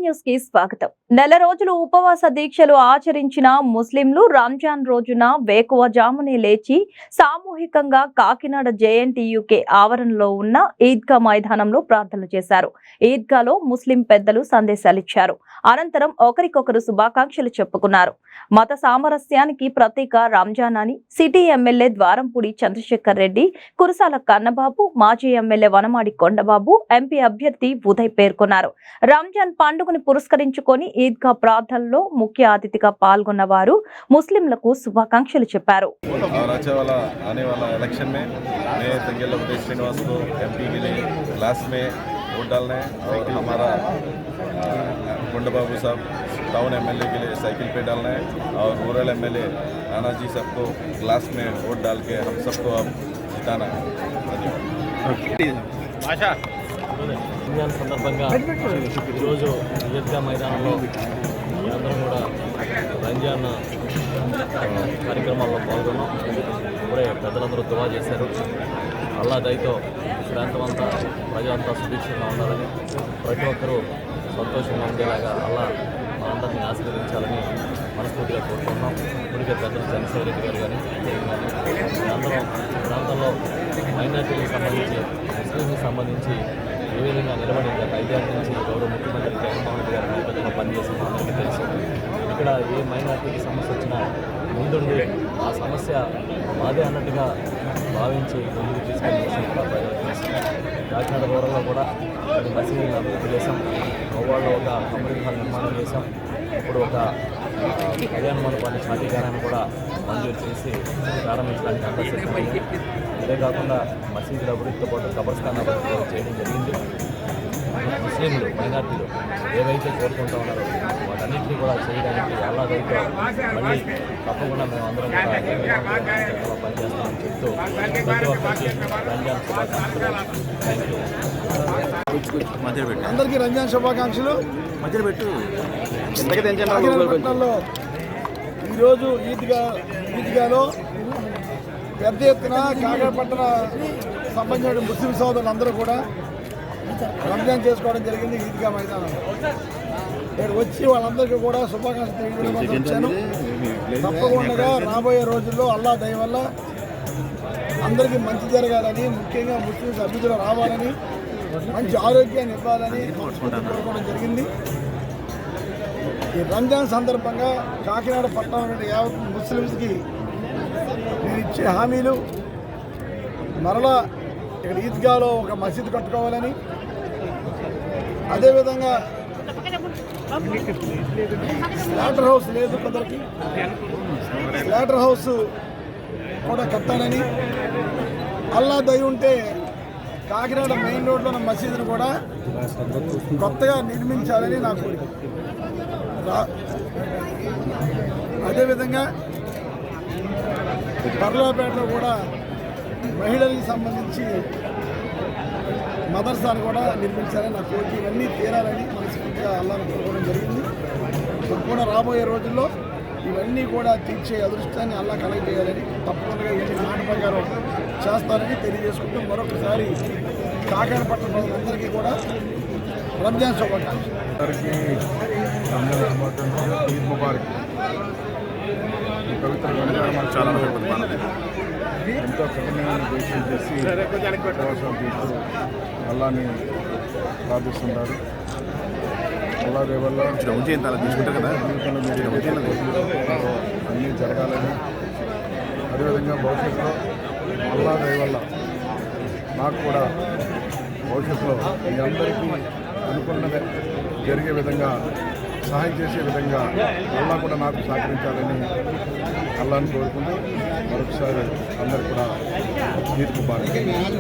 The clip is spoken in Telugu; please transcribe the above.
న్యూస్ కి స్వాగతం. నెల రోజులు ఉపవాస దీక్షలు ఆచరించిన ముస్లింలు రంజాన్ రోజున వేకువజామునే లేచి సామూహికంగా కాకినాడ జేఎన్టీయూకే ఆవరణలో ఉన్న ఈద్గా మైదానంలో ప్రార్థనలు చేశారు. ఈద్గాలో ముస్లిం పెద్దలు సందేశాలిచ్చారు. అనంతరం ఒకరికొకరు శుభాకాంక్షలు చెప్పుకున్నారు. మత సామరస్యానికి ప్రతీక రంజాన్ అని సిటీ ఎమ్మెల్యే ద్వారంపూడి చంద్రశేఖర్ రెడ్డి, కురసాల కన్నబాబు, మాజీ ఎమ్మెల్యే వనమాడి కొండబాబు, ఎంపీ అభ్యర్థి ఉదయ్ పేర్కొన్నారు. రంజాన్ పండుగను పురస్కరించుకొని ఈద్గా ప్రార్థనలో ముఖ్య అతిథిగా పాల్గొన్న వారు ముస్లింలకు శుభాకాంక్షలు చెప్పారు. बाबू साहब टाउन एमएलए के लिए साइकिल पे डालना है और रूरल एमएलए नाना जी सबको क्लास में वोट डाल के हम सबको अब जिताना है. రంజాన్ సందర్భంగా ఈరోజు ఈద్గా మైదానంలో అందరం కూడా రంజాన్ కార్యక్రమాల్లో పాల్గొన్నాం. ఇప్పుడే పెద్దలందరూ దువా చేశారు. అల్లా దయతో ప్రాంతమంతా ప్రజలంతా సుభిక్షంగా ఉండాలని, ప్రతి ఒక్కరూ సంతోషంగా ఉండేలాగా అల్లా మనందరినీ ఆశీర్వదించాలని మనస్ఫూర్తిగా కోరుకుంటున్నాం. ఇప్పటికే పెద్దలు చంద్రశేఖర్ రెడ్డి గారు కానీ అందరం ప్రాంతంలో మైనార్టీలకు సంబంధించి, ముస్లింలకు సంబంధించి ఏ విధంగా నిలబడి గత 5 ఏళ్ల నుంచి గౌరవ ముఖ్యమంత్రి జగన్మోహన్ రెడ్డి గారి నేతృత్వంలో పనిచేసిన అందరికీ తెలుసు. ఇక్కడ ఏ మైనార్టీకి సమస్య వచ్చినా ముందుండి ఆ సమస్య మాదే అన్నట్టుగా భావించి ముందుకు తీసుకొని ప్రజలకు తెలుసు. కాకినాడ రూరల్లో కూడా కొన్ని మసీదులను అభివృద్ధి చేశాం. గోవాలో ఒక అమృత హాల్ నిర్మాణం చేశాం. ఇప్పుడు ఒక కళ్యాణ మండపాన్ని సాధికారాన్ని కూడా మంజూరు చేసి ప్రారంభించడానికి అంతా సిద్ధమైంది. ఇదే కాకుండా మసీదుల అభివృద్ధితో పాటు కబర్స్థాన్ అభివృద్ధి చేయడం జరిగింది. ముస్లింలు, మైనార్టీలు ఏవైతే కోరుకుంటూ ఉన్నారో వాటన్నింటినీ కూడా చేయడానికి అల్లాదైతే మళ్ళీ తప్పకుండా మేమందరం కూడా పనిచేస్తామని చెప్తూ ప్రతి ఒక్కరికి రంజాన్ శుభాకాంక్షలు. Thank you. అందరికీ రంజాన్ శుభాకాంక్షలు. పట్టణంలో ఈరోజు ఈద్గాలో పెద్ద ఎత్తున కాకినాడ పట్టణ సంబంధించిన ముస్లిం సోదరులందరూ కూడా రంజాన్ చేసుకోవడం జరిగింది. ఈద్గా మైదానం ఇక్కడ వచ్చి వాళ్ళందరికీ కూడా శుభాకాంక్షలు తెలియజేయడం. తప్పకుండా రాబోయే రోజుల్లో అల్లా దయ వల్ల అందరికీ మంచి జరగాలని, ముఖ్యంగా ముస్లింస్ అభివృద్ధిలో రావాలని, మంచి ఆరోగ్యాన్ని ఇవ్వాలని కోరుకోవడం జరిగింది. ఈ రంజాన్ సందర్భంగా కాకినాడ పట్టణంలో యావత్ ముస్లిమ్స్కి నేను ఇచ్చే హామీలు, మరలా ఇక్కడ ఈద్గాలో ఒక మసీదు కట్టుకోవాలని, అదేవిధంగా స్లాటర్ హౌస్ లేదు కొందరికి, స్లాటర్ హౌస్ కూడా కట్టాలని, అల్లా దయ ఉంటే కాకినాడ మెయిన్ రోడ్లో ఉన్న మసీదును కూడా కొత్తగా నిర్మించాలని నా కోరిక. అదేవిధంగా పర్లాపేటలో కూడా మహిళలకు సంబంధించి మదర్సాను కూడా నిర్మించాలని నా కోరిక. ఇవన్నీ తీరాలని మనస్ఫూర్తిగా అల్లాను కోరుకోవడం జరిగింది. తప్పకుండా రాబోయే రోజుల్లో ఇవన్నీ కూడా తీర్చే అదృష్టాన్ని అల్లా కలగజేయాలని, తప్పకుండా ఎన్ని మాట ప్రకారం చేస్తారని తెలియజేసుకుంటూ మరొకసారి కాకినాడ పట్టణ ప్రజలందరికీ కూడా రంజాన్ శుభాకాంక్షలు. చాలా ఎంతో కఠినమైన దీక్షలు చేసి అల్లాని ప్రార్థిస్తుంటారు. అల్లా దేవల్ల తీసుకుంటారు కదా, అన్నీ జరగాలని, అదేవిధంగా భవిష్యత్తులో అల్లా దేవల్ల నాకు కూడా భవిష్యత్తులో మీ అందరికీ అనుకున్నదే జరిగే విధంగా, సహాయం చేసే విధంగా అల్లా కూడా నాకు సహకరించాలని అల్లాని కోరుకుంటూ మరొకసారి అందరు కూడా ఈద్ ముబారక్.